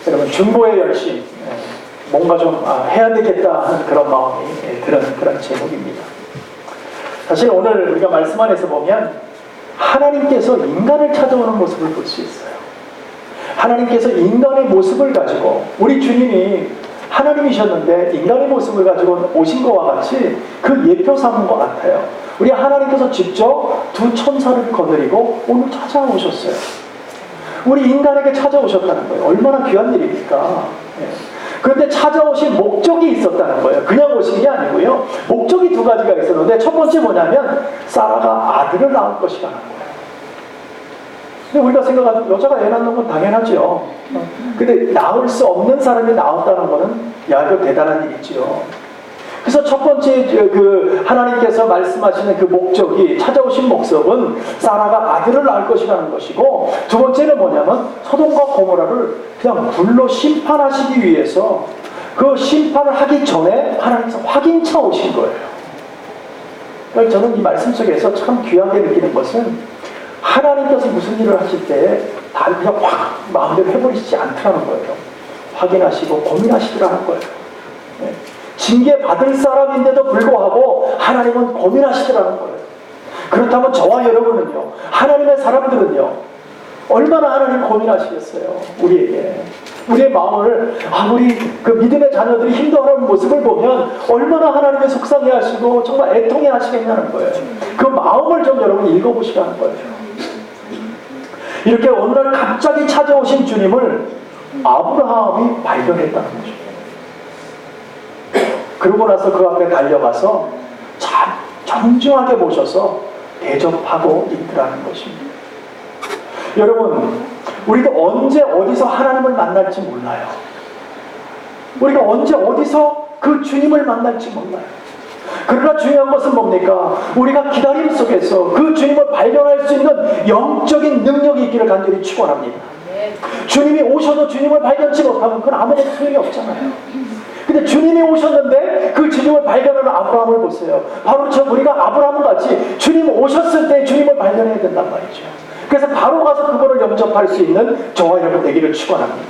여러분 중보의 열심, 뭔가 좀 해야 되겠다 하는 그런 마음이 드는 그런 제목입니다. 사실 오늘 우리가 말씀 안에서 보면 하나님께서 인간을 찾아오는 모습을 볼 수 있어요. 하나님께서 인간의 모습을 가지고, 우리 주님이 하나님이셨는데 인간의 모습을 가지고 오신 것과 같이 그 예표 삼은 것 같아요. 우리 하나님께서 직접 두 천사를 거느리고 오늘 찾아오셨어요. 우리 인간에게 찾아오셨다는 거예요. 얼마나 귀한 일입니까? 그런데 찾아오신 목적이 있었다는 거예요. 그냥 오신 게 아니고요. 목적이 두 가지가 있었는데, 첫 번째 뭐냐면 사라가 아들을 낳을 것이라는 거예요. 근데 우리가 생각하는, 여자가 애 낳는 건 당연하죠. 근데 낳을 수 없는 사람이 낳았다는 거는, 야, 이거 대단한 일이죠. 그래서 첫 번째 그 하나님께서 말씀하시는 그 목적이, 찾아오신 목적은 사라가 아들을 낳을 것이라는 것이고, 두 번째는 뭐냐면 소돔과 고모라를 그냥 불로 심판하시기 위해서, 그 심판을 하기 전에 하나님께서 확인차 오신 거예요. 그러니까 저는 이 말씀 속에서 참 귀하게 느끼는 것은, 하나님께서 무슨 일을 하실 때 다 그냥 확 마음대로 해버리시지 않더라는 거예요. 확인하시고 고민하시더라는 거예요. 징계 받을 사람인데도 불구하고 하나님은 고민하시더라는 거예요. 그렇다면 저와 여러분은요, 하나님의 사람들은요, 얼마나 하나님 고민하시겠어요? 우리에게. 우리의 마음을, 우리 그 믿음의 자녀들이 힘들어하는 모습을 보면 얼마나 하나님의 속상해 하시고 정말 애통해 하시겠냐는 거예요. 그 마음을 좀 여러분 읽어보시라는 거예요. 이렇게 어느 날 갑자기 찾아오신 주님을 아브라함이 발견했다는 거죠. 그러고 나서 그 앞에 달려가서 참 정중하게 모셔서 대접하고 있더라는 것입니다. 여러분, 우리가 언제 어디서 하나님을 만날지 몰라요. 우리가 언제 어디서 그 주님을 만날지 몰라요. 그러나 중요한 것은 뭡니까? 우리가 기다림 속에서 그 주님을 발견할 수 있는 영적인 능력이 있기를 간절히 축원합니다. 주님이 오셔도 주님을 발견치 못하면 그건 아무런 소용이 없잖아요. 근데 주님이 오셨는데 그 주님을 발견하는 아브라함을 보세요. 바로 우리가 아브라함 같이 주님 오셨을 때 주님을 발견해야 된단 말이죠. 그래서 바로 가서 그거를 영접할 수 있는 저와 여러분 되기를 축원합니다.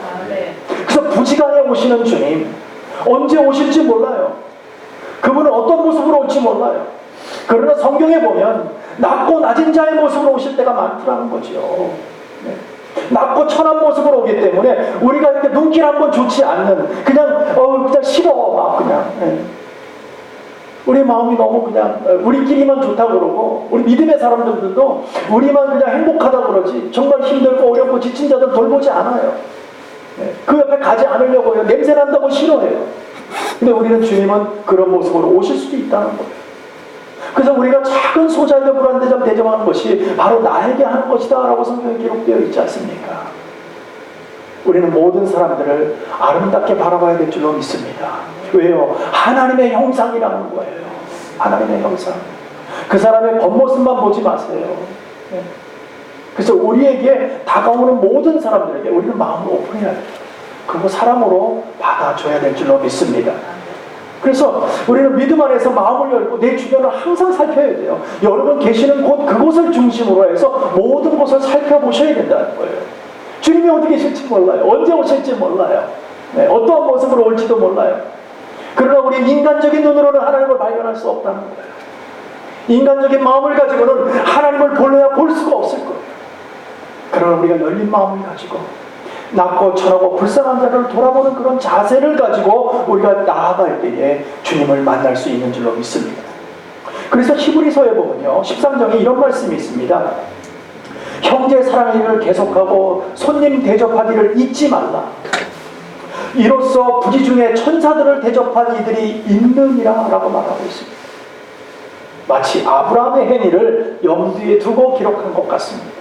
그래서 부지간에 오시는 주님, 언제 오실지 몰라요. 그분은 어떤 모습으로 올지 몰라요. 그러나 성경에 보면 낮고 낮은 자의 모습으로 오실 때가 많더라는 거죠. 낮고 천한 모습으로 오기 때문에 우리가 이렇게 눈길 한번 좋지 않는, 그냥 싫어, 막 그냥 우리 마음이 너무 그냥 우리끼리만 좋다고 그러고, 우리 믿음의 사람들도 우리만 그냥 행복하다고 그러지 정말 힘들고 어렵고 지친 자들 돌보지 않아요. 그 옆에 가지 않으려고 해요. 냄새난다고 싫어해요. 근데 우리는 주님은 그런 모습으로 오실 수도 있다는 거예요. 그래서 우리가 작은 소자에도 불안대접 대접하는 것이 바로 나에게 하는 것이다 라고 성경에 기록되어 있지 않습니까? 우리는 모든 사람들을 아름답게 바라봐야 될 줄로 믿습니다. 왜요? 하나님의 형상이라는 거예요. 하나님의 형상. 그 사람의 겉모습만 보지 마세요. 그래서 우리에게 다가오는 모든 사람들에게 우리는 마음을 오픈해야 돼요. 그리고 사람으로 받아줘야 될 줄로 믿습니다. 그래서 우리는 믿음 안에서 마음을 열고 내 주변을 항상 살펴야 돼요. 여러분 계시는 곳 그곳을 중심으로 해서 모든 곳을 살펴보셔야 된다는 거예요. 주님이 어디 계실지 몰라요. 언제 오실지 몰라요. 어떠한 모습으로 올지도 몰라요. 그러나 우리 인간적인 눈으로는 하나님을 발견할 수 없다는 거예요. 인간적인 마음을 가지고는 하나님을 보려야 볼 수가 없을 거예요. 그러나 우리가 열린 마음을 가지고 낮고 천하고 불쌍한 자를 돌아보는 그런 자세를 가지고 우리가 나아갈 때에 주님을 만날 수 있는 줄로 믿습니다. 그래서 히브리서에 보면요, 13장에 이런 말씀이 있습니다. 형제 사랑의 일을 계속하고 손님 대접하기를 잊지 말라. 이로써 부지 중에 천사들을 대접한 이들이 있느니라 라고 말하고 있습니다. 마치 아브라함의 행위를 염두에 두고 기록한 것 같습니다.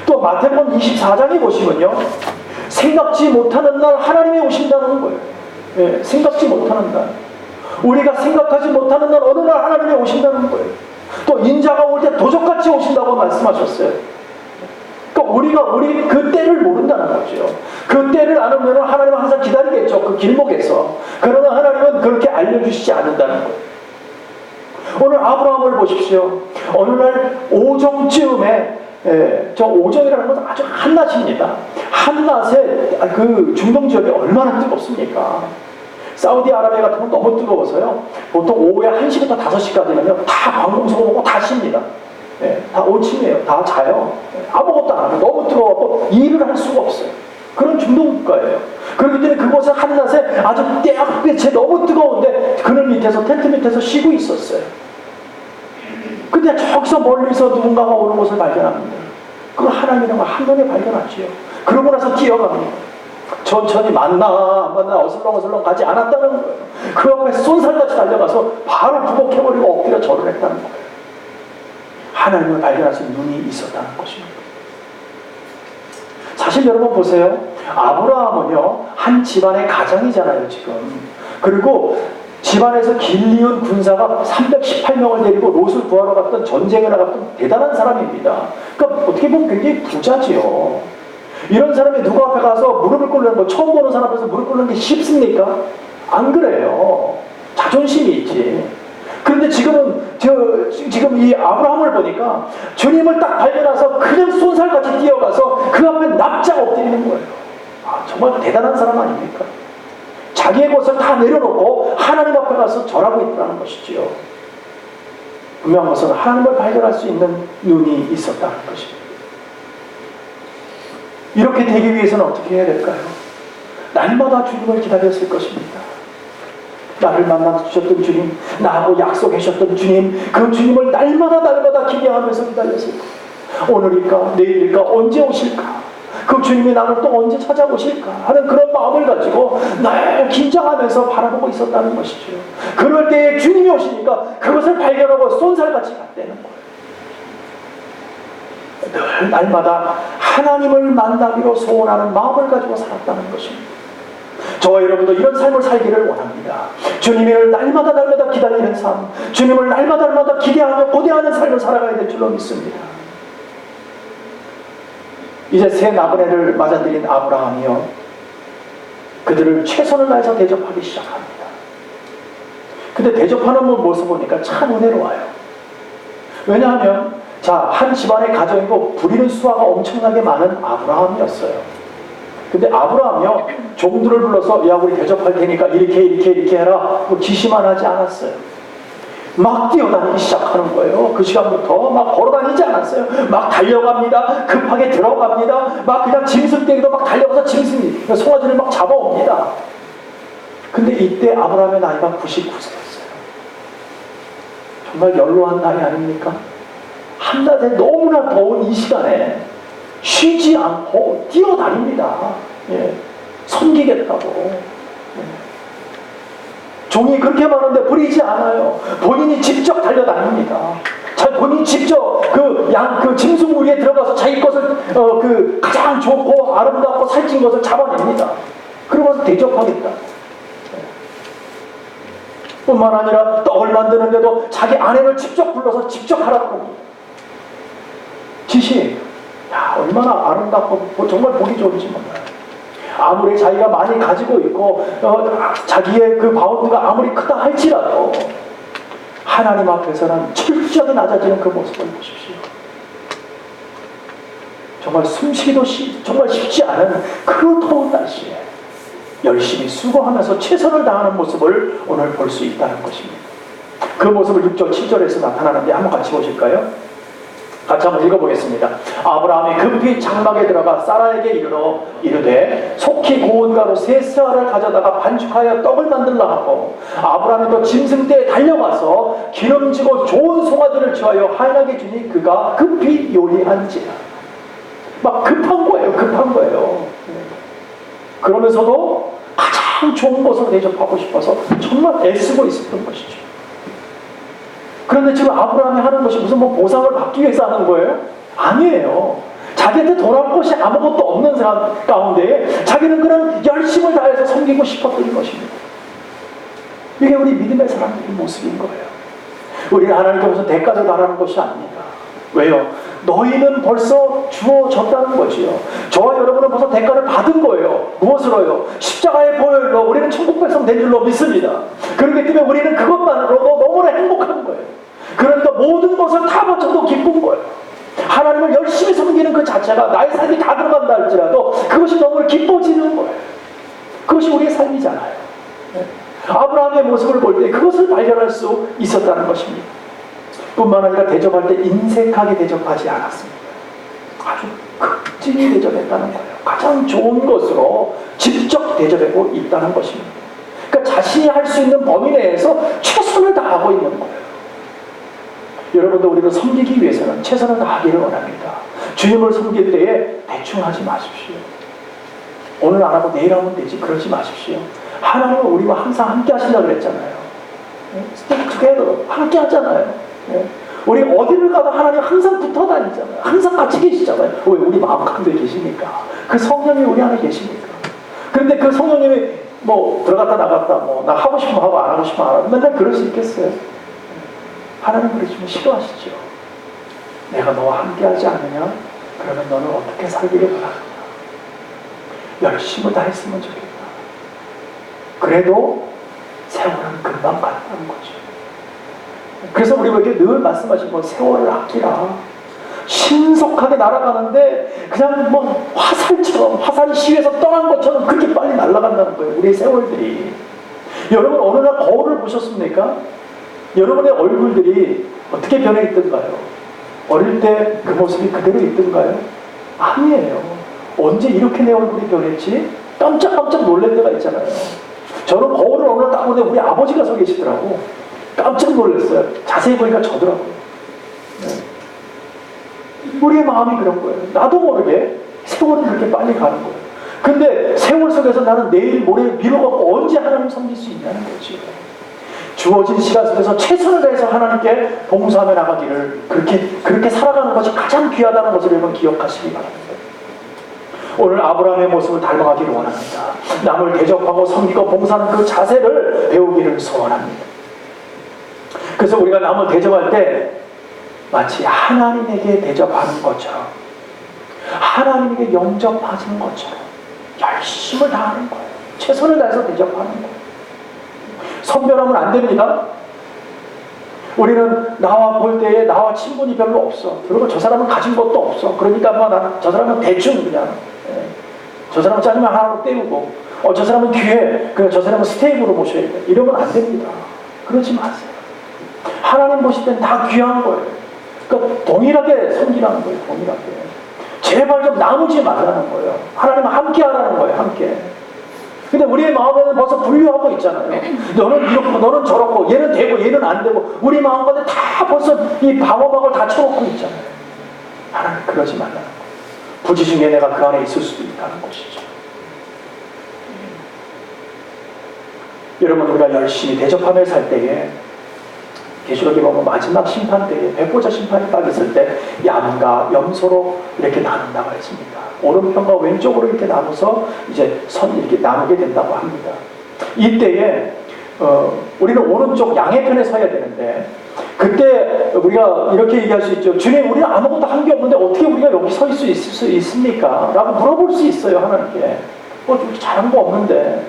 또 마태복음 24장에 보시면요, 생각지 못하는 날 하나님이 오신다는 거예요. 생각지 못하는 날, 우리가 생각하지 못하는 날 어느 날 하나님이 오신다는 거예요. 또 인자가 올 때 도적같이 오신다고 말씀하셨어요. 그러니까 우리 그 때를 모른다는 거죠. 그 때를 알으면 하나님은 항상 기다리겠죠. 그 길목에서. 그러나 하나님은 그렇게 알려주시지 않는다는 거예요. 오늘 아브라함을 보십시오. 어느 날 오정쯤에 저 오정이라는 것은 아주 한낮입니다. 한낮에 그 중동 지역이 얼마나 뜨겁습니까? 사우디아라비아 같은 건 너무 뜨거워서요. 보통 오후에 1시부터 5시까지는요, 다 방공석 오고 다 쉽니다. 다 오침이에요. 다 자요. 아무것도 안 하고 너무 뜨거워서 일을 할 수가 없어요. 그런 중동 국가예요. 그렇기 때문에 그곳은 한낮에 아주 떼약볕에 너무 뜨거운데 그늘 밑에서 텐트 밑에서 쉬고 있었어요. 근데 저기서 멀리서 누군가가 오는 것을 발견합니다. 그걸 하나님이라고 한눈에 발견하지요. 그러고 나서 뛰어갑니다. 천천히 만나 어슬렁어슬렁 가지 않았다는 거예요. 그 앞에 쏜살같이 달려가서 바로 부복해버리고 엎드려 절을 했다는 거예요. 하나님을 발견할 수 있는 눈이 있었다는 것입니다. 사실 여러분 보세요. 아브라함은요, 한 집안의 가장이잖아요, 지금. 그리고 집안에서 길리온 군사가 318명을 데리고 롯을 구하러 갔던, 전쟁을 나갔던 대단한 사람입니다. 그러니까 어떻게 보면 굉장히 부자지요. 이런 사람이 누구 앞에 가서 무릎을 꿇는 거, 처음 보는 사람 앞에서 무릎 꿇는 게 쉽습니까? 안 그래요. 자존심이 있지. 그런데 지금 이 아브라함을 보니까 주님을 딱 발견해서 그냥 쏜살같이 뛰어가서 그 앞에 납작 엎드리는 거예요. 정말 대단한 사람 아닙니까? 자기의 것을 다 내려놓고 하나님 앞에 가서 절하고 있다는 것이지요. 분명한 것은 하나님을 발견할 수 있는 눈이 있었다는 것입니다. 이렇게 되기 위해서는 어떻게 해야 될까요? 날마다 주님을 기다렸을 것입니다. 나를 만나주셨던 주님, 나하고 약속하셨던 주님, 그 주님을 날마다 기대하면서 기다렸을 거예요. 오늘일까 내일일까 언제 오실까, 그 주님이 나를 또 언제 찾아오실까 하는 그런 마음을 가지고 늘 긴장하면서 바라보고 있었다는 것이죠. 그럴 때에 주님이 오시니까 그것을 발견하고 쏜살같이 갔다는 거예요. 늘 날마다 하나님을 만나기로 소원하는 마음을 가지고 살았다는 것입니다. 저와 여러분도 이런 삶을 살기를 원합니다. 주님을 날마다 기다리는 삶, 주님을 날마다 기대하며 고대하는 삶을 살아가야 될 줄로 믿습니다. 이제 새 나그네를 맞아들인 아브라함이요, 그들을 최선을 다해서 대접하기 시작합니다. 근데 대접하는 모습 보니까 참 은혜로워요. 왜냐하면 한 집안의 가정이고 부리는 수화가 엄청나게 많은 아브라함이었어요. 근데 아브라함이요, 종들을 불러서 야 우리 대접할 테니까 이렇게 해라 지시만 하지 않았어요. 막 뛰어다니기 시작하는 거예요. 그 시간부터 막 걸어다니지 않았어요. 막 달려갑니다. 급하게 들어갑니다. 막 그냥 짐승떼기도 막 달려가서 송아지를 막 잡아옵니다. 근데 이때 아브라함의 나이가 99세였어요. 정말 연로한 나이 아닙니까? 한낮에 너무나 더운 이 시간에 쉬지 않고 뛰어다닙니다. 섬기겠다고. 종이 그렇게 많은데 부리지 않아요. 본인이 직접 달려다닙니다. 본인이 직접 그 짐승 무리에 들어가서 자기 것을 가장 좋고 아름답고 살찐 것을 잡아냅니다. 그러고서 대접하겠다. 뿐만 아니라 떡을 만드는데도 자기 아내를 직접 불러서 직접 하라고 합니다. 지시해요. 얼마나 아름답고 정말 보기 좋은지 몰라요. 아무리 자기가 많이 가지고 있고 자기의 그 바운드가 아무리 크다 할지라도 하나님 앞에서는 철저하게 낮아지는 그 모습을 보십시오. 정말 숨쉬기도 정말 쉽지 않은 그 더운 날씨에 열심히 수고하면서 최선을 다하는 모습을 오늘 볼 수 있다는 것입니다. 그 모습을 6절 7절에서 나타나는데 한번 같이 보실까요? 같이 한번 읽어보겠습니다. 아브라함이 급히 장막에 들어가 사라에게 이르되 속히 고운 가루 세 쇠알을 가져다가 반죽하여 떡을 만들라 하고, 아브라함이 또 짐승떼에 달려가서 기름지고 좋은 송아지를 취하여 하인에게 주니 그가 급히 요리한지라. 막 급한 거예요. 그러면서도 가장 좋은 것을 대접하고 싶어서 정말 애쓰고 있었던 것이죠. 그런데 지금 아브라함이 하는 것이 무슨 보상을 받기 위해서 하는 거예요? 아니에요. 자기한테 돌아올 것이 아무것도 없는 사람 가운데 자기는 그런 열심을 다해서 섬기고 싶었던 것입니다. 이게 우리 믿음의 사람들의 모습인 거예요. 우리는 하나님께 무슨 대가를 바라는 것이 아닙니다. 왜요? 너희는 벌써 주어졌다는 거지요. 저와 여러분은 벌써 대가를 받은 거예요. 무엇으로요? 십자가의 보혈로 우리는 천국 백성 된 줄로 믿습니다. 그렇기 때문에 우리는 그것만으로도 너무나 행복한 거예요. 그러니까 모든 것을 다 바쳐도 기쁜 거예요. 하나님을 열심히 섬기는 그 자체가 나의 삶이 다 들어간다 할지라도 그것이 너무 기뻐지는 거예요. 그것이 우리의 삶이잖아요. 아브라함의 모습을 볼 때 그것을 발견할 수 있었다는 것입니다. 뿐만 아니라 대접할 때 인색하게 대접하지 않았습니다. 아주 극진히 대접했다는 거예요. 가장 좋은 것으로 직접 대접하고 있다는 것입니다. 그러니까 자신이 할 수 있는 범위 내에서 최선을 다하고 있는 거예요. 여러분도 우리를 섬기기 위해서는 최선을 다하기를 원합니다. 주님을 섬길 때에 대충 하지 마십시오. 오늘 안 하고 내일 하면 되지 그러지 마십시오. 하나님은 우리와 항상 함께 하신다고 그랬잖아요. Stick together. 함께 하잖아요. 우리 어디를 가도 하나님 항상 붙어 다니잖아요. 항상 같이 계시잖아요. 왜? 우리 마음 가운데 계시니까. 그 성령이 우리 안에 계시니까. 그런데 그 성령님이 뭐 들어갔다 나갔다 뭐 나 하고 싶으면 하고 안 하고 싶으면 안 하고 맨날 그럴 수 있겠어요? 하나님 그러시면 싫어하시죠. 내가 너와 함께 하지 않느냐? 그러면 너는 어떻게 살기를 바라느냐? 열심을 다했으면 좋겠다. 그래도 세월은 금방 간다는 거죠. 그래서 우리에게 늘 말씀하신 건 세월을 아끼라. 신속하게 날아가는데 그냥 뭐 화살처럼 화살이 시위에서 떠난 것처럼 그렇게 빨리 날아간다는 거예요. 우리의 세월들이. 여러분 어느 날 거울을 보셨습니까? 여러분의 얼굴들이 어떻게 변해 있던가요? 어릴 때 그 모습이 그대로 있던가요? 아니에요. 언제 이렇게 내 얼굴이 변했지? 깜짝깜짝 놀랄 때가 있잖아요. 저는 거울을 어느 날 딱 보는데 우리 아버지가 서 계시더라고. 깜짝 놀랐어요. 자세히 보니까 저더라고요. 우리의 마음이 그런 거예요. 나도 모르게 세월은 그렇게 빨리 가는 거예요. 근데 세월 속에서 나는 내일 모레 미뤄갖고 언제 하나님 섬길 수 있냐는 거지. 주어진 시간 속에서 최선을 다해서 하나님께 봉사하며 나가기를 그렇게 살아가는 것이 가장 귀하다는 것을 여러분 기억하시기 바랍니다. 오늘 아브라함의 모습을 닮아가기를 원합니다. 남을 대접하고 섬기고 봉사하는 그 자세를 배우기를 소원합니다. 그래서 우리가 남을 대접할 때 마치 하나님에게 대접하는 것처럼 하나님에게 영접하는 것처럼 열심을 다하는 거예요. 최선을 다해서 대접하는 거예요. 선별하면 안 됩니다. 우리는 나와 볼 때에 나와 친분이 별로 없어. 그리고 저 사람은 가진 것도 없어. 그러니까 뭐 저 사람은 대충 그냥 저 사람은 짜증만 하나로 때우고 저 사람은 귀해. 그래 저 사람은 스테이크로 모셔야 돼. 이러면 안 됩니다. 그러지 마세요. 하나님 보실 땐 다 귀한 거예요. 그러니까 동일하게 섬기라는 거예요. 동일하게. 제발 좀 나누지 말라는 거예요. 하나님은 함께 하라는 거예요. 함께. 근데 우리의 마음에는 벌써 분류하고 있잖아요. 너는 이렇고 너는 저렇고 얘는 되고 얘는 안 되고 우리 마음 가운데 다 벌써 이 방어막을 다 쳐놓고 있잖아요. 하나님 그러지 말라는 거예요. 부지 중에 내가 그 안에 있을 수도 있다는 것이죠. 여러분 우리가 열심히 대접하며 살 때에 계시록에 보면 마지막 심판 때에 백보자 심판이 딱 있을 때 양과 염소로 이렇게 나눈다고 했습니다. 오른편과 왼쪽으로 이렇게 나눠서 이제 이렇게 나누게 된다고 합니다. 이때에 우리는 오른쪽 양의 편에 서야 되는데 그때 우리가 이렇게 얘기할 수 있죠. 주님 우리는 아무것도 한 게 없는데 어떻게 우리가 여기 서 있을 수 있습니까? 라고 물어볼 수 있어요. 하나님께. 이렇게 잘한 거 없는데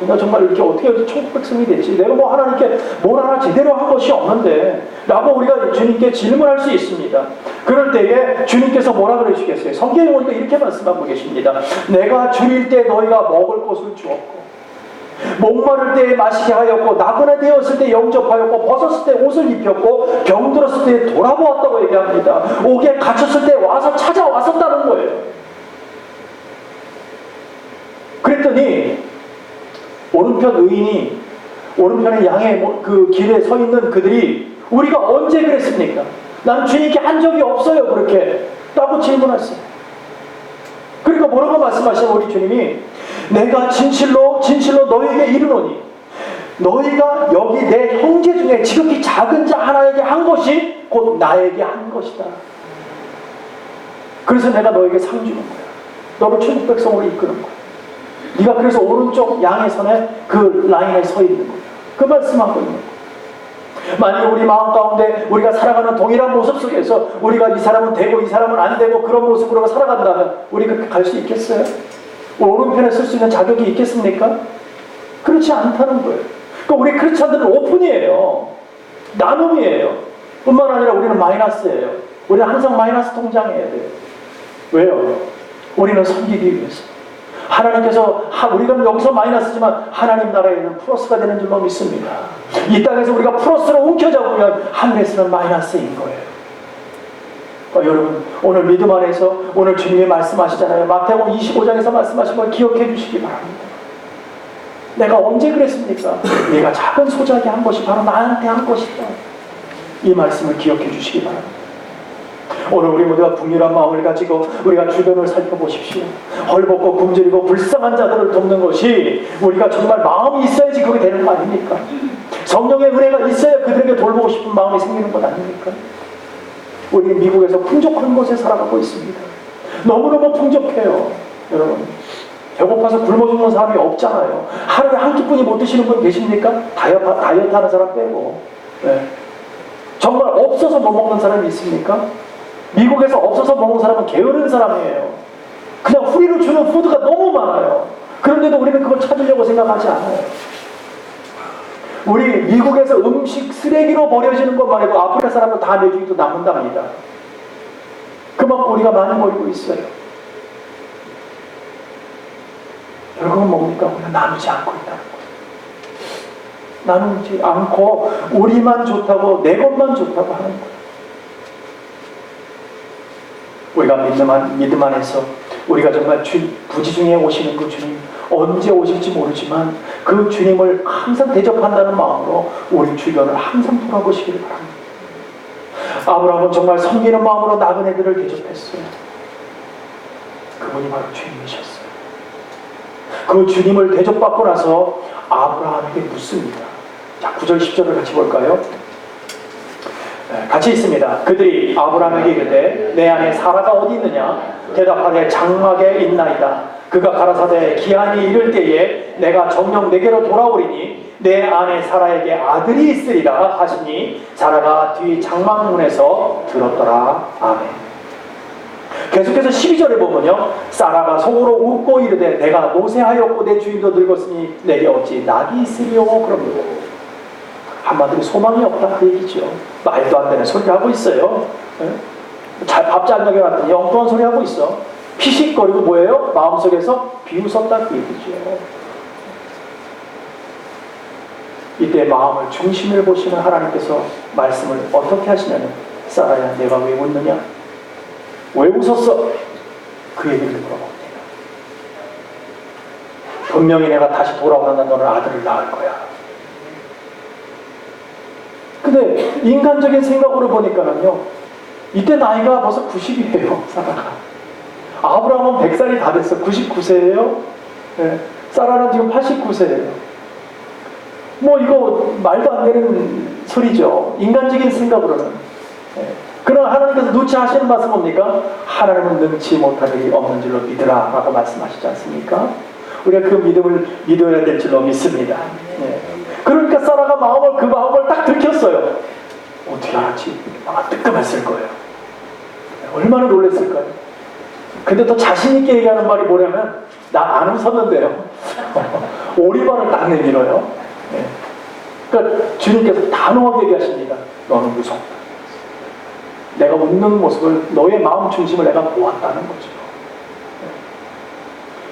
나 정말 이렇게 어떻게 천국 백성이 됐지? 내가 뭐 하나님께 뭘 하나 제대로 한 것이 없는데 라고 우리가 주님께 질문할 수 있습니다. 그럴 때에 주님께서 뭐라 그러시겠어요? 성경에 보니까 이렇게 말씀하고 계십니다. 내가 줄일 때 너희가 먹을 것을 주었고 목마를 때에 마시게 하였고 나그네 되었을 때 영접하였고 벗었을 때 옷을 입혔고 병들었을 때 돌아보았다고 얘기합니다. 옥에 갇혔을 때 와서 찾아왔었다는 거예요. 그랬더니 오른편 의인이 오른편의 양의 그 길에 서 있는 그들이 우리가 언제 그랬습니까? 난 주님께 한 적이 없어요. 그렇게 라고 질문했어요. 그러니까 뭐라고 말씀하시는 우리 주님이 내가 진실로 너희에게 이르노니 너희가 여기 내 형제 중에 지극히 작은 자 하나에게 한 것이 곧 나에게 한 것이다. 그래서 내가 너에게 상 주는 거야. 너를 천국 백성으로 이끄는 거야. 네가 그래서 오른쪽 양의 선에 그 라인에 서 있는 거예요. 그 말씀하고 있는 거예요. 만약 우리 마음 가운데 우리가 살아가는 동일한 모습 속에서 우리가 이 사람은 되고 이 사람은 안 되고 그런 모습으로 살아간다면 우리 그렇게 갈 수 있겠어요? 오른편에 쓸 수 있는 자격이 있겠습니까? 그렇지 않다는 거예요. 그러니까 우리 크리스찬들은 오픈이에요. 나눔이에요. 뿐만 아니라 우리는 마이너스예요. 우리는 항상 마이너스 통장해야 돼요. 왜요? 우리는 섬기기 위해서. 하나님께서 우리가 여기서 마이너스지만 하나님 나라에는 플러스가 되는 줄로 믿습니다. 이 땅에서 우리가 플러스로 움켜잡으면 하늘에서는 마이너스인 거예요. 여러분 오늘 믿음 안에서 오늘 주님이 말씀하시잖아요. 마태복음 25장에서 말씀하신 걸 기억해 주시기 바랍니다. 내가 언제 그랬습니까? 내가 작은 소작이 한 것이 바로 나한테 한 것이다. 이 말씀을 기억해 주시기 바랍니다. 오늘 우리 모두가 긍휼한 마음을 가지고 우리가 주변을 살펴보십시오. 헐벗고 굶주리고 불쌍한 자들을 돕는 것이 우리가 정말 마음이 있어야지 그게 되는 거 아닙니까? 성령의 은혜가 있어야 그들에게 돌보고 싶은 마음이 생기는 것 아닙니까? 우리는 미국에서 풍족한 곳에 살아가고 있습니다. 너무너무 풍족해요. 여러분 배고파서 굶어 죽는 사람이 없잖아요. 하루에 한 끼뿐이 못 드시는 분 계십니까? 다이어트 하는 사람 빼고. 네. 정말 없어서 못 먹는 사람이 있습니까? 미국에서 없어서 먹는 사람은 게으른 사람이에요. 그냥 후리로 주는 푸드가 너무 많아요. 그런데도 우리는 그걸 찾으려고 생각하지 않아요. 우리 미국에서 음식 쓰레기로 버려지는 것만 해도 아프리카 사람들 다 내주기도 남는답니다. 그만큼 우리가 많이 버리고 있어요. 결국은 뭡니까? 우리가 나누지 않고 있다는 거예요. 나누지 않고 우리만 좋다고 내 것만 좋다고 하는 거예요. 우리가 믿음 안에서 우리가 정말 부지중에 오시는 그 주님 언제 오실지 모르지만 그 주님을 항상 대접한다는 마음으로 우리 주변을 항상 돌아보시기를 바랍니다. 아브라함은 정말 섬기는 마음으로 나그네들을 대접했어요. 그분이 바로 주님이셨어요. 그 주님을 대접받고 나서 아브라함에게 묻습니다. 자, 9절 10절을 같이 볼까요? 같이 있습니다. 그들이 아브라함에게 이르되 내 안에 사라가 어디 있느냐? 대답하되 장막에 있나이다. 그가 가라사대 기한이 이를 때에 내가 정녕 내게로 돌아오리니 내 안에 사라에게 아들이 있으리라 하시니 사라가 뒤 장막문에서 들었더라. 아멘. 계속해서 12절에 보면요, 사라가 속으로 웃고 이르되 내가 노쇠하였고 내 주인도 늙었으니 내게 어찌 낙이 있으리요? 그럽니다. 한마디로 소망이 없다 그 얘기죠. 말도 안 되는 소리를 하고 있어요. 밥 잘 먹여놨더니 엉뚱한 소리 하고 있어. 피식거리고 뭐예요? 마음속에서 비웃었다 그 얘기죠. 이때 마음을 중심을 보시는 하나님께서 말씀을 어떻게 하시냐면 사라야 내가 왜 웃느냐? 왜 웃었어? 그 얘기를 물어봅니다. 분명히 내가 다시 돌아오는 너는 아들을 낳을 거야. 근데 인간적인 생각으로 보니까는요, 이때 나이가 벌써 90이에요 사라가. 아브라함은 100살이 다 됐어. 99세예요. 네. 사라는 지금 89세예요. 뭐 이거 말도 안 되는 소리죠. 인간적인 생각으로는. 네. 그러나 하나님께서 누치 하시는 말씀 뭡니까? 하나님은 능치 못할 일이 없는 줄로 믿으라 라고 말씀하시지 않습니까? 우리가 그 믿음을 믿어야 될 줄로 믿습니다. 네. 그러니까 사라가 그 마음을 딱 들켰어요. 어떻게 알았지? 아마 뜨끔했을 거예요. 얼마나 놀랐을까요? 근데 또 자신있게 얘기하는 말이 뭐냐면 나 안 웃었는데요. 오리발을 딱 내밀어요. 네. 그러니까 주님께서 단호하게 얘기하십니다. 너는 무섭다. 내가 웃는 모습을 너의 마음 중심을 내가 보았다는 거죠.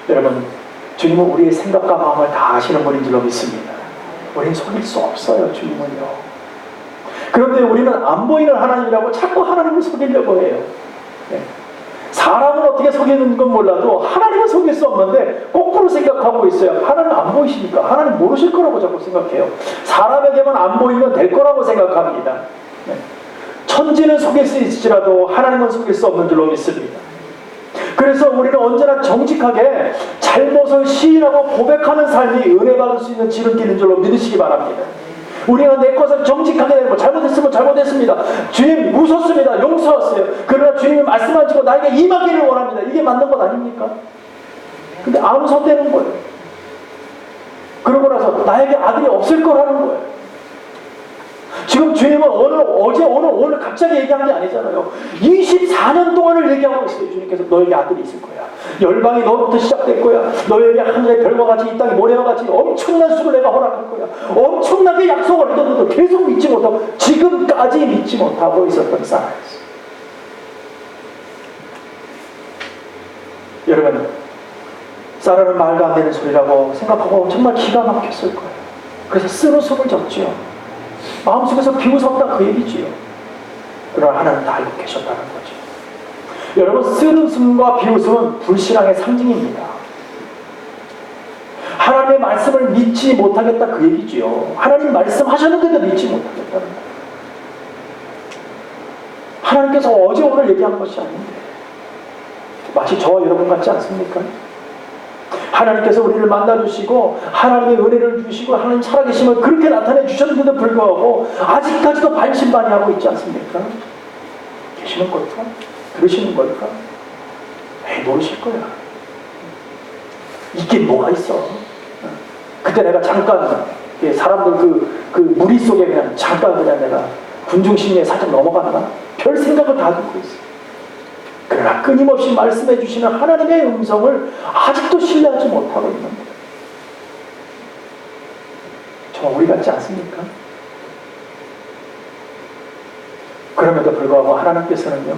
네. 여러분 주님은 우리의 생각과 마음을 다 아시는 분인 줄로 믿습니다. 우리는 속일 수 없어요. 주님은요. 그런데 우리는 안 보이는 하나님이라고 자꾸 하나님을 속이려고 해요. 네. 사람은 어떻게 속이는 건 몰라도 하나님은 속일 수 없는데 거꾸로 생각하고 있어요. 하나님 안 보이시니까 하나님 모르실 거라고 자꾸 생각해요. 사람에게만 안 보이면 될 거라고 생각합니다. 네. 천지는 속일 수 있을지라도 하나님은 속일 수 없는 줄로 믿습니다. 그래서 우리는 언제나 정직하게 잘못을 시인하고 고백하는 삶이 은혜 받을 수 있는 지름길인 줄로 믿으시기 바랍니다. 우리가 내 것을 정직하게 되는 거, 잘못했으면 잘못했습니다. 주님 웃었습니다. 용서했어요. 그러나 주님이 말씀하시고 나에게 임하기를 원합니다. 이게 맞는 것 아닙니까? 근데 안 웃었다는 거예요. 그러고 나서 나에게 아들이 없을 거라는 거예요. 지금 주님은 오늘 갑자기 얘기한 게 아니잖아요. 24년 동안을 얘기하고 있어요. 주님께서 너에게 아들이 있을 거야. 열방이 너부터 시작될 거야. 너에게 하늘의 별과 같이 이 땅의 모래와 같이 엄청난 수를 내가 허락할 거야. 엄청나게 약속을 했는데도 계속 믿지 못하고 지금까지 믿지 못하고 있었던 사람이었어요. 여러분, 사라는 말도 안 되는 소리라고 생각하고 정말 기가 막혔을 거예요. 그래서 쓰는 숨을 졌지요. 마음속에서 비웃었다 그 얘기지요. 그러나 하나님 다 알고 계셨다는 거죠. 여러분, 쓰는 숨과 비웃음은 불신앙의 상징입니다. 하나님의 말씀을 믿지 못하겠다 그 얘기지요. 하나님 말씀하셨는데도 믿지 못하겠다는 거예요. 하나님께서 어제 오늘 얘기한 것이 아닌데 마치 저와 여러분 같지 않습니까? 하나님께서 우리를 만나주시고 하나님의 은혜를 주시고 하나님 살아계심을 그렇게 나타내 주셨는데도 불구하고 아직까지도 반신반의하고 있지 않습니까? 계시는 걸까? 들으시는 걸까? 에이, 모르실 거야. 있긴 뭐가 있어. 그때 내가 잠깐 사람들 그 무리 속에 그냥 잠깐 그냥 내가 군중심리에 살짝 넘어갔나? 별 생각을 다 듣고 있어. 그러나 끊임없이 말씀해 주시는 하나님의 음성을 아직도 신뢰하지 못하고 있는 거예요. 정말 우리 같지 않습니까? 그럼에도 불구하고 하나님께서는요,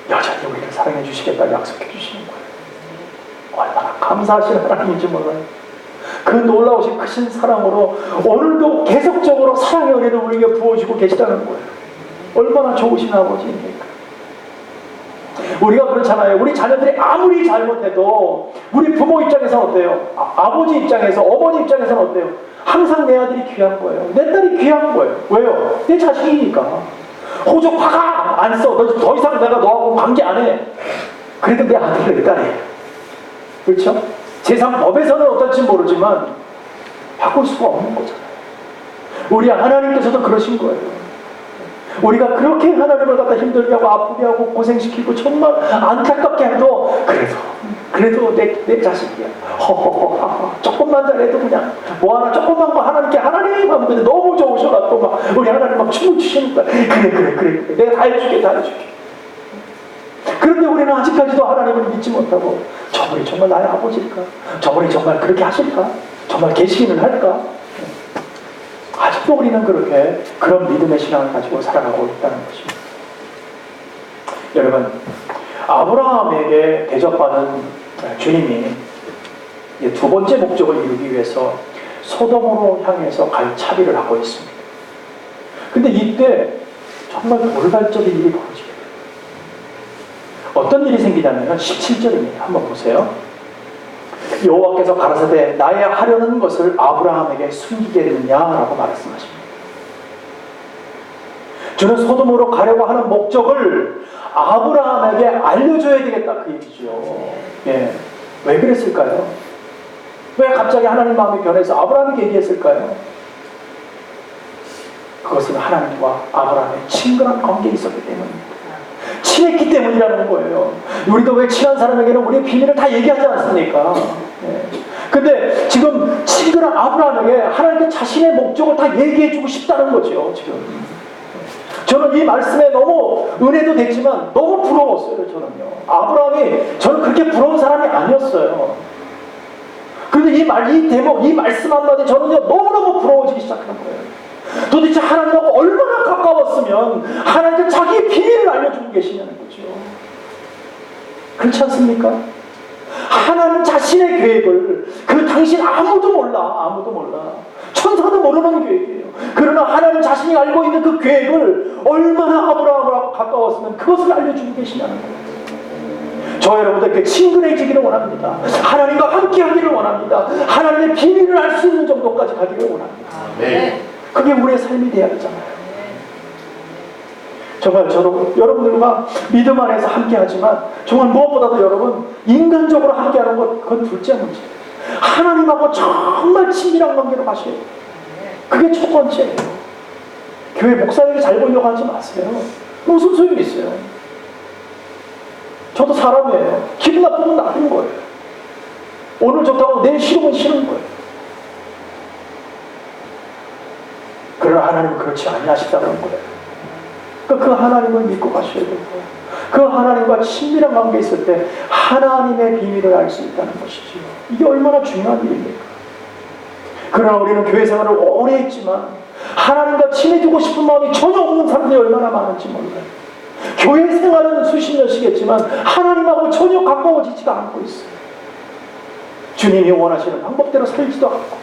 여전히 우리를 사랑해 주시겠다고 약속해 주시는 거예요. 얼마나 감사하신 하나님인지 몰라요. 그 놀라우신 크신 사랑으로 오늘도 계속적으로 사랑의 은혜를 우리에게 부어주고 계시다는 거예요. 얼마나 좋으신 아버지입니까? 우리가 그렇잖아요. 우리 자녀들이 아무리 잘못해도 우리 부모 입장에서는 어때요? 아버지 입장에서, 어머니 입장에서는 어때요? 항상 내 아들이 귀한 거예요. 내 딸이 귀한 거예요. 왜요? 내 자식이니까. 호적 화가 안 써. 너 더 이상 내가 너하고 관계 안 해. 그래도 내 아들이 내 딸이에요. 그렇죠? 세상 법에서는 어떨지 모르지만 바꿀 수가 없는 거잖아요. 우리 하나님께서도 그러신 거예요. 우리가 그렇게 하나님을 갖다 힘들게 하고 아프게 하고 고생시키고 정말 안타깝게 해도 그래도 내 자식이야. 허허허 조금만 잘해도 그냥 뭐 하나 조금만 거 하나님께 하나님 하면 근데 너무 좋으셔갖고 막 우리 하나님 막 춤을 추시니까 그래 내가 다 해줄게. 그런데 우리는 아직까지도 하나님을 믿지 못하고 저분이 정말 나의 아버지일까? 저분이 정말 그렇게 하실까? 정말 계시기는 할까? 아직도 우리는 그런 믿음의 신앙을 가지고 살아가고 있다는 것입니다. 여러분, 아브라함에게 대접받은 주님이 두 번째 목적을 이루기 위해서 소돔으로 향해서 갈 차비를 하고 있습니다. 근데 이때 정말 돌발적인 일이 벌어지게 돼요. 어떤 일이 생기냐면 17절입니다. 한번 보세요. 여호와께서 가라사대 나의 하려는 것을 아브라함에게 숨기겠느냐라고 말씀하십니다. 저는 소돔으로 가려고 하는 목적을 아브라함에게 알려줘야 되겠다 그 얘기죠. 예. 왜 그랬을까요? 왜 갑자기 하나님 마음이 변해서 아브라함에게 얘기했을까요? 그것은 하나님과 아브라함의 친근한 관계에 있었기 때문입니다. 친했기 때문이라는 거예요. 우리도 왜 친한 사람에게는 우리의 비밀을 다 얘기하지 않습니까? 근데 지금 친근한 아브라함에게 하나님께 자신의 목적을 다 얘기해주고 싶다는 거죠. 지금 저는 이 말씀에 너무 은혜도 됐지만 너무 부러웠어요. 저는요. 아브라함이 저는 그렇게 부러운 사람이 아니었어요. 그런데 이 대목, 이 말씀 한마디 저는요 너무너무 부러워지기 시작하는 거예요. 도대체 하나님하고 얼마나 가까웠으면 하나님께 자기의 비밀을 알려주고 계시냐는 거죠. 그렇지 않습니까? 하나님 자신의 계획을 당신 아무도 몰라. 천사도 모르는 계획이에요. 그러나 하나님 자신이 알고 있는 그 계획을 얼마나 아브라함하고 가까웠으면 그것을 알려주고 계시냐는 거예요. 저 여러분들께 친근해지기를 원합니다. 하나님과 함께하기를 원합니다. 하나님의 비밀을 알 수 있는 정도까지 가기를 원합니다. 네. 그게 우리의 삶이 돼야 되잖아요. 정말 여러분들과 믿음 안에서 함께하지만 정말 무엇보다도 여러분 인간적으로 함께하는 것 그건 둘째 문제예요. 하나님하고 정말 친밀한 관계로 가셔야 돼요. 그게 첫 번째예요. 교회 목사에게 잘 보이려고 하지 마세요. 무슨 소용이 있어요. 저도 사람이에요. 기분 나쁘면 나쁜 거예요. 오늘 좋다고 내일 싫으면 싫은 거예요. 그러나 하나님은 그렇지 아니하시다는 거예요. 그 하나님을 믿고 가셔야 되고 그 하나님과 친밀한 관계에 있을 때 하나님의 비밀을 알 수 있다는 것이죠. 이게 얼마나 중요한 일입니까? 그러나 우리는 교회 생활을 오래 했지만 하나님과 친해지고 싶은 마음이 전혀 없는 사람들이 얼마나 많은지 몰라요. 교회 생활은 수십 년씩 했지만 있지만 하나님하고 전혀 가까워지지가 않고 있어요. 주님이 원하시는 방법대로 살지도 않고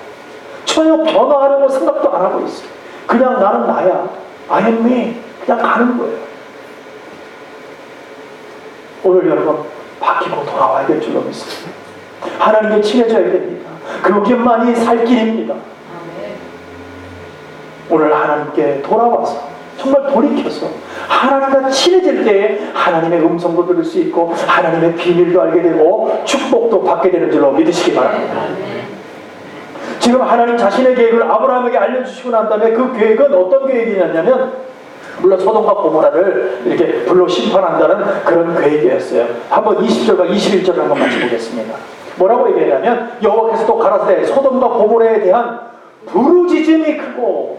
전혀 변화하려고 생각도 안 하고 있어요. 그냥 나는 나야, I am me, 그냥 가는 거예요. 오늘 여러분 바뀌고 돌아와야 될 줄로 믿습니다. 하나님께 친해져야 됩니다. 그것만이 살 길입니다. 오늘 하나님께 돌아와서 정말 돌이켜서 하나님과 친해질 때에 하나님의 음성도 들을 수 있고 하나님의 비밀도 알게 되고 축복도 받게 되는 줄로 믿으시기 바랍니다. 지금 하나님 자신의 계획을 아브라함에게 알려주시고 난 다음에 그 계획은 어떤 계획이냐면 물론 소돔과 고모라를 이렇게 불로 심판한다는 그런 계획이었어요. 한번 20절과 21절을 한번 같이 보겠습니다. 뭐라고 얘기하냐면 여호와께서 또 가라사대 소돔과 고모라에 대한 부르짖음이 크고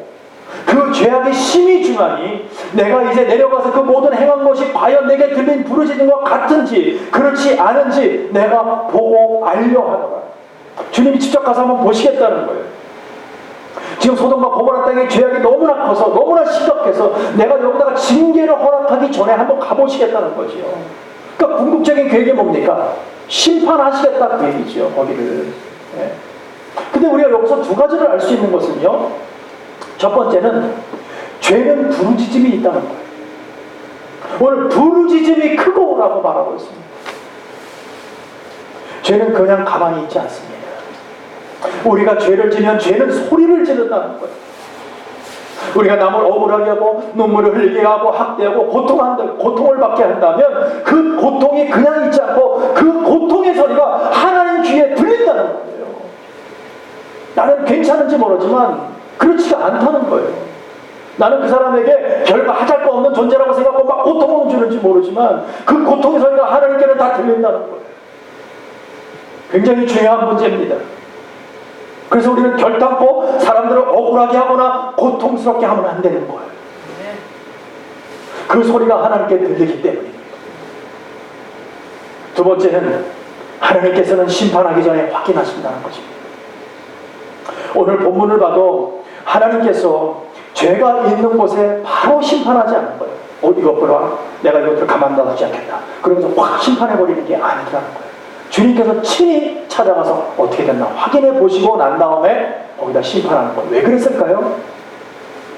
그 죄악이 심히 중하니 내가 이제 내려가서 그 모든 행한 것이 과연 내게 들린 부르짖음과 같은지 그렇지 않은지 내가 보고 알려 하노라. 주님이 직접 가서 한번 보시겠다는 거예요. 지금 소돔과 고모라 땅의 죄악이 너무나 커서 너무나 심각해서 내가 여기다가 징계를 허락하기 전에 한번 가보시겠다는 거죠. 그러니까 궁극적인 계획이 뭡니까? 심판하시겠다 그 얘기죠. 거기를. 네. 근데 우리가 여기서 두 가지를 알 수 있는 것은요, 첫 번째는 죄는 부르짖음이 있다는 거예요. 오늘 부르짖음이 크고라고 말하고 있습니다. 죄는 그냥 가만히 있지 않습니다. 우리가 죄를 지면 죄는 소리를 지른다는 거예요. 우리가 남을 억울하게 하고 눈물을 흘리게 하고 학대하고 고통을 받게 한다면 그 고통이 그냥 있지 않고 그 고통의 소리가 하나님 귀에 들린다는 거예요. 나는 괜찮은지 모르지만 그렇지가 않다는 거예요. 나는 그 사람에게 별거 하잘 거 없는 존재라고 생각하고 막 고통을 주는지 모르지만 그 고통의 소리가 하나님께는 다 들린다는 거예요. 굉장히 중요한 문제입니다. 그래서 우리는 결단코 사람들을 억울하게 하거나 고통스럽게 하면 안 되는 거예요. 그 소리가 하나님께 들리기 때문입니다. 두 번째는 하나님께서는 심판하기 전에 확인하신다는 것입니다. 오늘 본문을 봐도 하나님께서 죄가 있는 곳에 바로 심판하지 않는 거예요. 이것 보라, 내가 이것들을 가만 놔두지 않겠다. 그러면서 확 심판해버리는 게 아니라는 거예요. 주님께서 친히 찾아가서 어떻게 됐나 확인해 보시고 난 다음에 거기다 심판하는 거예요. 왜 그랬을까요?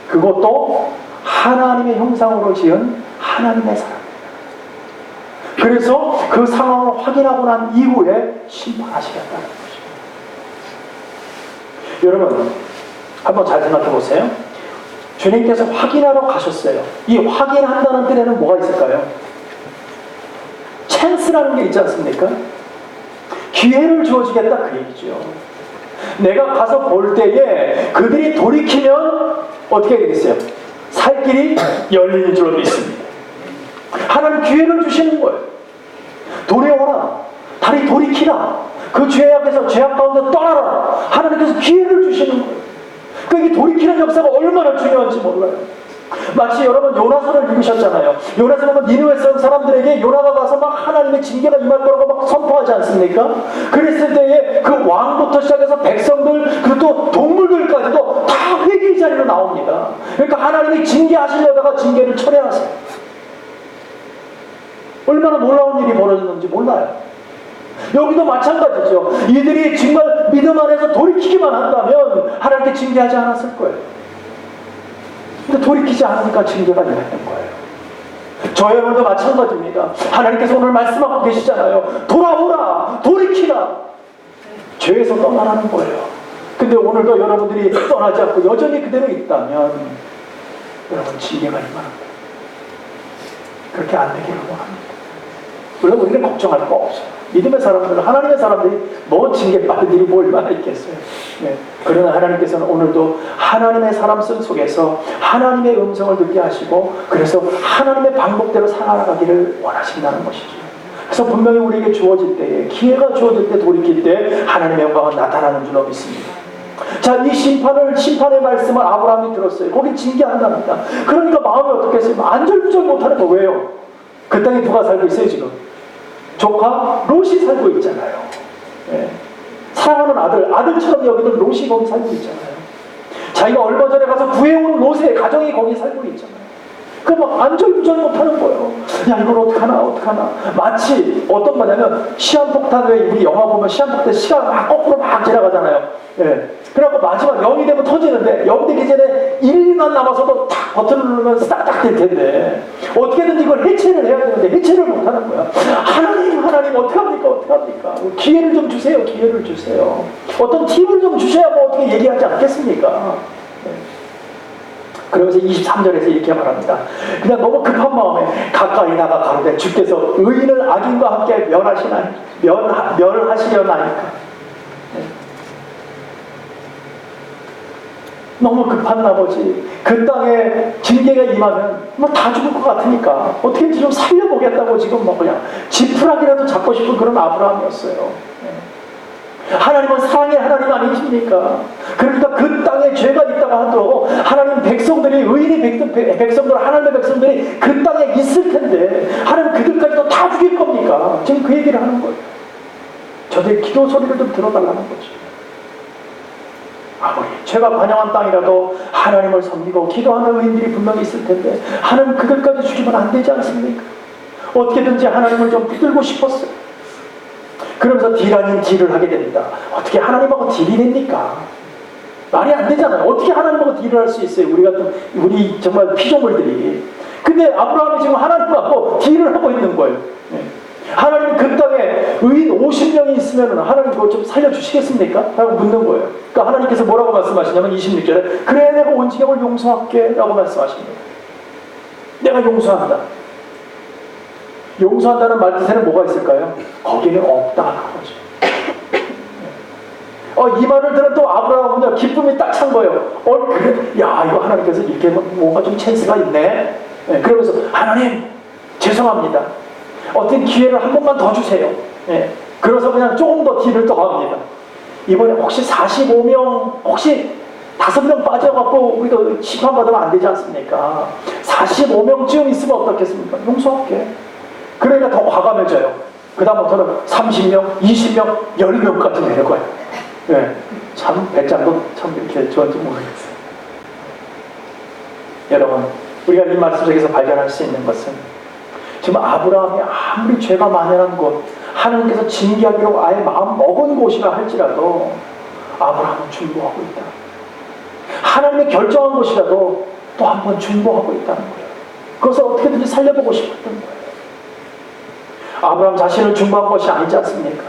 그것도 하나님의 형상으로 지은 하나님의 사람입니다. 그래서 그 상황을 확인하고 난 이후에 심판하시겠다는 것입니다. 여러분 한번 잘 생각해 보세요. 주님께서 확인하러 가셨어요. 이 확인한다는 뜻에는 뭐가 있을까요? 찬스라는 게 있지 않습니까? 기회를 주어지겠다 그 얘기죠. 내가 가서 볼 때에 그들이 돌이키면 어떻게 되겠어요? 살 길이 열리는 줄로 믿습니다. 하나님 기회를 주시는 거예요. 돌아오라. 다리 돌이키라. 그 죄악에서 죄악 가운데 떠나라. 하나님께서 기회를 주시는 거예요. 그러니까 이 돌이키는 역사가 얼마나 중요한지 몰라요. 마치 여러분 요나서를 읽으셨잖아요. 요나서 보면 니느웨 사람들에게 요나가 가서 막 하나님의 징계가 임할 거라고 막 선포하지 않습니까? 그랬을 때에 그 왕부터 시작해서 백성들 그리고 또 동물들까지도 다 회개의 자리로 나옵니다. 그러니까 하나님이 징계하시려다가 징계를 철회하세요. 얼마나 놀라운 일이 벌어졌는지 몰라요. 여기도 마찬가지죠. 이들이 정말 믿음 안에서 돌이키기만 한다면 하나님께 징계하지 않았을 거예요. 근데 돌이키지 않으니까 징계가 내렸던 거예요. 저희 여러분도 마찬가지입니다. 하나님께서 오늘 말씀하고 계시잖아요. 돌아오라, 돌이키라. 죄에서 떠나라는 거예요. 근데 오늘도 여러분들이 떠나지 않고 여전히 그대로 있다면 여러분 징계가 임합니다. 그렇게 안 되기를 원합니다. 물론 우리는 걱정할 거 없어요. 믿음의 사람들은, 하나님의 사람들이 뭐 징계 받은 일이 뭐 얼마나 있겠어요. 네. 그러나 하나님께서는 오늘도 하나님의 사람 속에서 하나님의 음성을 듣게 하시고 그래서 하나님의 방법대로 살아가기를 원하신다는 것이죠. 그래서 분명히 우리에게 주어질 때에, 기회가 주어질 때 돌이킬 때 하나님의 영광은 나타나는 줄로 믿습니다. 자, 이 심판의 말씀을 아브라함이 들었어요. 거기 징계한답니다. 그러니까 마음이 어떻겠어요? 안절부절 못하는 거 왜요? 그 땅에 누가 살고 있어요 지금? 조카 롯이 살고 있잖아요. 예. 사랑하는 아들처럼 여기는 롯이 거기 살고 있잖아요. 자기가 얼마 전에 가서 구해온 롯의 가정이 거기 살고 있잖아요. 그 막 안절부절 못하는 거예요. 야, 이걸 어떡하나. 마치 어떤 거냐면, 시한폭탄, 왜 우리 영화 보면 시한폭탄 시간 막 거꾸로 막 지나가잖아요. 예. 그래갖고 마지막 0이 되면 터지는데, 0 되기 전에 1만 남아서도 탁 버튼을 누르면 싹딱 될 텐데, 어떻게든 이걸 해체를 해야 되는데, 해체를 못하는 거야. 하나님, 어떡합니까? 기회를 좀 주세요. 어떤 팁을 좀 주셔야 뭐 어떻게 얘기하지 않겠습니까? 예. 그러면서 23절에서 이렇게 말합니다. 그냥 너무 급한 마음에 가까이 나가 가로되 주께서 의인을 악인과 함께 멸하시려나이까. 너무 급한 나머지 그 땅에 징계가 임하면 뭐 다 죽을 것 같으니까 어떻게든 좀 살려보겠다고 지금 뭐 그냥 지푸라기라도 잡고 싶은 그런 아브라함이었어요. 하나님은 사랑의 하나님 아니십니까? 그러니까 그 땅에 죄가 있다고 하더라도 하나님 백성들이, 의인의 백성들, 하나님의 백성들이 그 땅에 있을 텐데 하나님 그들까지도 다 죽일 겁니까? 지금 그 얘기를 하는 거예요. 저들의 기도 소리를 좀 들어달라는 거죠. 아무리 죄가 반영한 땅이라도 하나님을 섬기고 기도하는 의인들이 분명히 있을 텐데 하나님 그들까지 죽이면 안 되지 않습니까? 어떻게든지 하나님을 좀 붙들고 싶었어요. 그러면서 딜 아닌 딜을 하게 됩니다. 어떻게 하나님하고 딜이 됩니까? 말이 안 되잖아요. 어떻게 하나님하고 딜을 할 수 있어요? 우리 정말 피조물들이. 근데 아브라함이 지금 하나님하고 딜을 하고 있는 거예요. 하나님 그 땅에 의인 50명이 있으면 하나님 그거 좀 살려주시겠습니까? 라고 묻는 거예요. 그러니까 하나님께서 뭐라고 말씀하시냐면 26절에 그래 내가 온 지경을 용서할게 라고 말씀하십니다. 내가 용서한다. 용서한다는 말 뜻에는 뭐가 있을까요? 거기는 없다는 거죠. 이 말을 들은 또 아브라함은 기쁨이 딱 찬 거예요. 그래? 야, 이거 하나님께서 이렇게 뭔가 좀 찬스가 있네. 그러면서 하나님 죄송합니다. 어떤 기회를 한 번만 더 주세요. 그래서 그냥 조금 더 딜을 더 합니다. 이번에 혹시 45명, 혹시 5명 빠져갖고 우리가 심판받으면 안 되지 않습니까? 45명쯤 있으면 어떻겠습니까? 용서할게. 그러니까 더 과감해져요. 그 다음부터는 30명, 20명, 10명까지 내는 거예요. 참 배짱도 참 이렇게 좋은지 모르겠어요. 여러분, 우리가 이 말씀 속에서 발견할 수 있는 것은 지금 아브라함이 아무리 죄가 만연한 곳, 하나님께서 징계하기로 아예 마음 먹은 곳이라 할지라도 아브라함은 중보하고 있다. 하나님의 결정한 곳이라도 또 한 번 중보하고 있다는 거예요. 그것을 어떻게든지 살려보고 싶었던 거예요. 아브라함 자신을 중보한 것이 아니지 않습니까?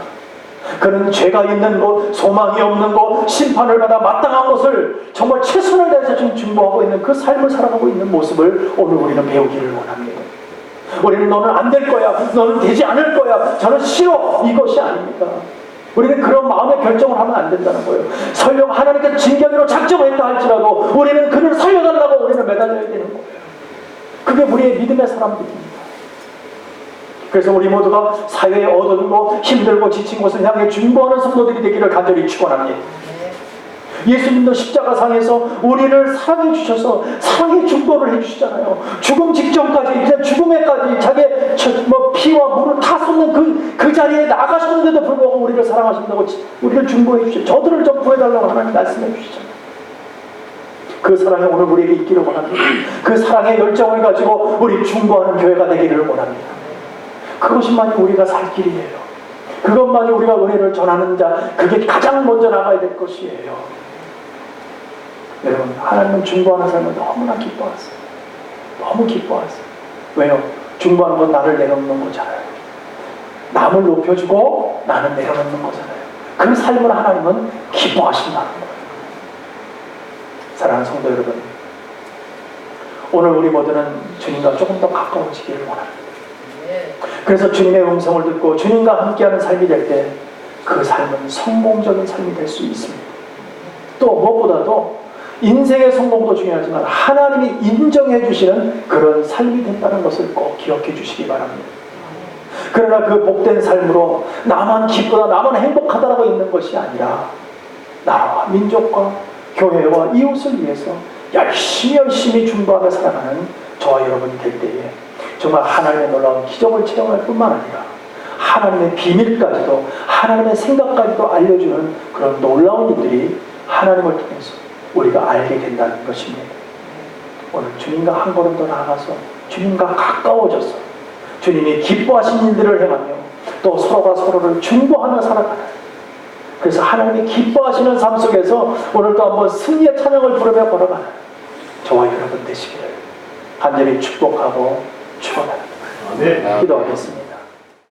그는 죄가 있는 곳, 소망이 없는 곳, 심판을 받아 마땅한 것을 정말 최선을 다해서 지금 중보하고 있는 그 삶을 살아가고 있는 모습을 오늘 우리는 배우기를 원합니다. 우리는 너는 안 될 거야, 너는 되지 않을 거야, 저는 싫어, 이것이 아닙니다. 우리는 그런 마음의 결정을 하면 안 된다는 거예요. 설령 하나님께서 징계하기로 작정했다 할지라도 우리는 그를 살려달라고 우리는 매달려야 되는 거예요. 그게 우리의 믿음의 사람들입니다. 그래서 우리 모두가 사회에 어둡고 힘들고 지친 곳을 향해 중보하는 성도들이 되기를 간절히 축원합니다. 예수님도 십자가상에서 우리를 사랑해 주셔서 사랑의 중보를 해주시잖아요. 죽음 직전까지, 이제 죽음에까지 자기의 피와 물을 다 쏟는 그 자리에 나가셨는데도 불구하고 우리를 사랑하신다고 우리를 중보해 주시죠. 저들을 좀 구해달라고 하나님 말씀해 주시잖아요. 그 사랑이 오늘 우리에게 있기를 원합니다. 그 사랑의 열정을 가지고 우리 중보하는 교회가 되기를 원합니다. 그것만이 우리가 살 길이에요. 그것만이 우리가 은혜를 전하는 자, 그게 가장 먼저 나가야 될 것이에요. 여러분, 하나님은 중보하는 삶을 너무나 기뻐하세요. 너무 기뻐하세요. 왜요? 중보하는 건 나를 내려놓는 거잖아요. 남을 높여주고 나는 내려놓는 거잖아요. 그 삶을 하나님은 기뻐하신다는 거예요. 사랑하는 성도 여러분, 오늘 우리 모두는 주님과 조금 더 가까워지기를 원합니다. 그래서 주님의 음성을 듣고 주님과 함께하는 삶이 될 때 그 삶은 성공적인 삶이 될 수 있습니다. 또 무엇보다도 인생의 성공도 중요하지만 하나님이 인정해 주시는 그런 삶이 된다는 것을 꼭 기억해 주시기 바랍니다. 그러나 그 복된 삶으로 나만 기쁘다, 나만 행복하다라고 있는 것이 아니라 나라와 민족과 교회와 이웃을 위해서 열심히 중보하며 살아가는 저와 여러분이 될 때에 정말 하나님의 놀라운 기적을 체험할 뿐만 아니라 하나님의 비밀까지도, 하나님의 생각까지도 알려주는 그런 놀라운 일들이 하나님을 통해서 우리가 알게 된다는 것입니다. 오늘 주님과 한 걸음 더 나아가서 주님과 가까워져서 주님이 기뻐하신 일들을 행하며 또 서로가 서로를 중보하며 살아가는, 그래서 하나님이 기뻐하시는 삶 속에서 오늘도 한번 승리의 찬양을 부르며 걸어가는 저와 여러분 되시기를 간절히 축복하고 축원합니다. 아멘. 기도하겠습니다.